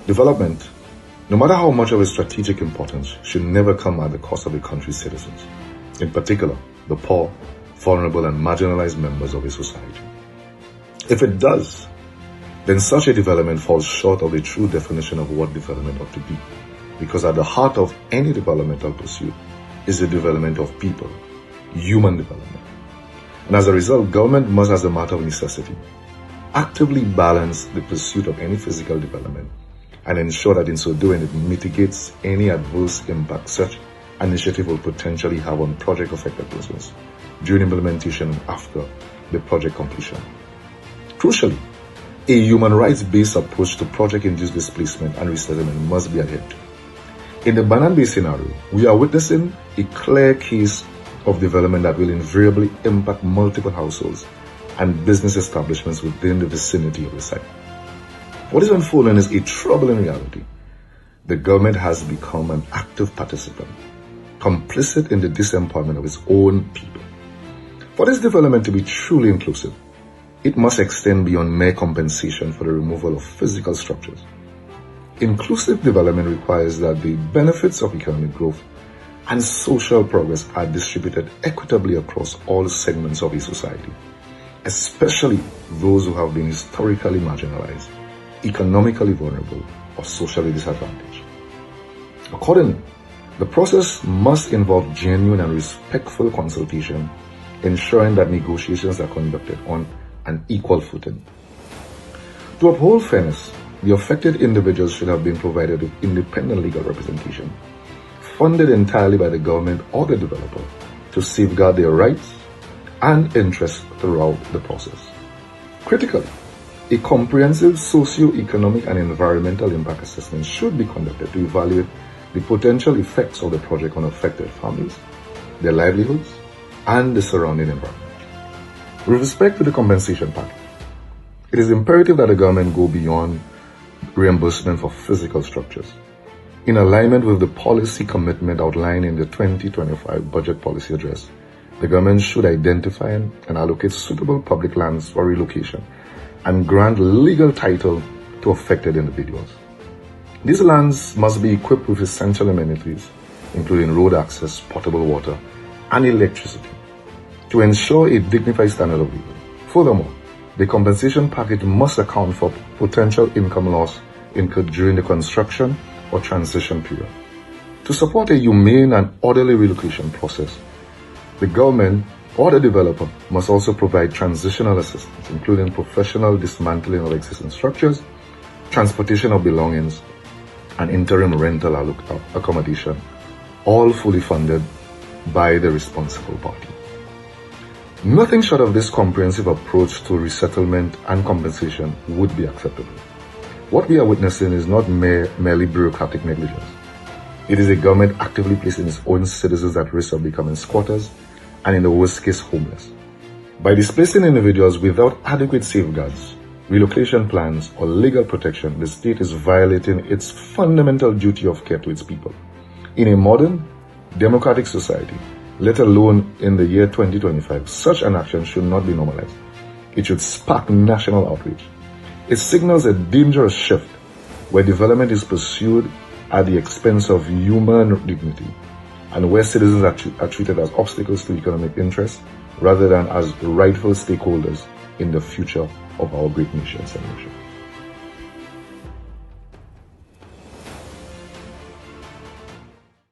Development, no matter how much of its strategic importance, should never come at the cost of a country's citizens, in particular, the poor, vulnerable, and marginalized members of a society. If it does, then such a development falls short of a true definition of what development ought to be, because at the heart of any developmental pursuit is the development of people, human development. And as a result, government must, as a matter of necessity, actively balance the pursuit of any physical development and ensure that in so doing it mitigates any adverse impact such an initiative will potentially have on project-affected persons during implementation and after the project completion. Crucially, a human rights-based approach to project-induced displacement and resettlement must be adhered to. In the Banannes Bay scenario, we are witnessing a clear case of development that will invariably impact multiple households and business establishments within the vicinity of the site. What is unfolding is a troubling reality. The government has become an active participant, complicit in the disemployment of its own people. For this development to be truly inclusive, it must extend beyond mere compensation for the removal of physical structures. Inclusive development requires that the benefits of economic growth and social progress are distributed equitably across all segments of a society, especially those who have been historically marginalized, economically vulnerable, or socially disadvantaged. Accordingly, the process must involve genuine and respectful consultation, ensuring that negotiations are conducted on an equal footing. To uphold fairness, the affected individuals should have been provided with independent legal representation, funded entirely by the government or the developer, to safeguard their rights and interests throughout the process. Critically, a comprehensive socio-economic and environmental impact assessment should be conducted to evaluate the potential effects of the project on affected families, their livelihoods, and the surrounding environment. With respect to the compensation package, it is imperative that the government go beyond reimbursement for physical structures. In alignment with the policy commitment outlined in the 2025 Budget Policy Address, the government should identify and allocate suitable public lands for relocation and grant legal title to affected individuals. These lands must be equipped with essential amenities, including road access, potable water, and electricity, to ensure a dignified standard of living. Furthermore, the compensation package must account for potential income loss incurred during the construction or transition period. To support a humane and orderly relocation process, the government or the developer must also provide transitional assistance, including professional dismantling of existing structures, transportation of belongings, and interim rental accommodation, all fully funded by the responsible party. Nothing short of this comprehensive approach to resettlement and compensation would be acceptable. What we are witnessing is not merely bureaucratic negligence. It is a government actively placing its own citizens at risk of becoming squatters and, in the worst case, homeless. By displacing individuals without adequate safeguards, relocation plans, or legal protection, the state is violating its fundamental duty of care to its people. In a modern, democratic society, let alone in the year 2025, such an action should not be normalized. It should spark national outrage. It signals a dangerous shift where development is pursued at the expense of human dignity and where citizens are treated as obstacles to economic interests rather than as rightful stakeholders in the future of our great nation.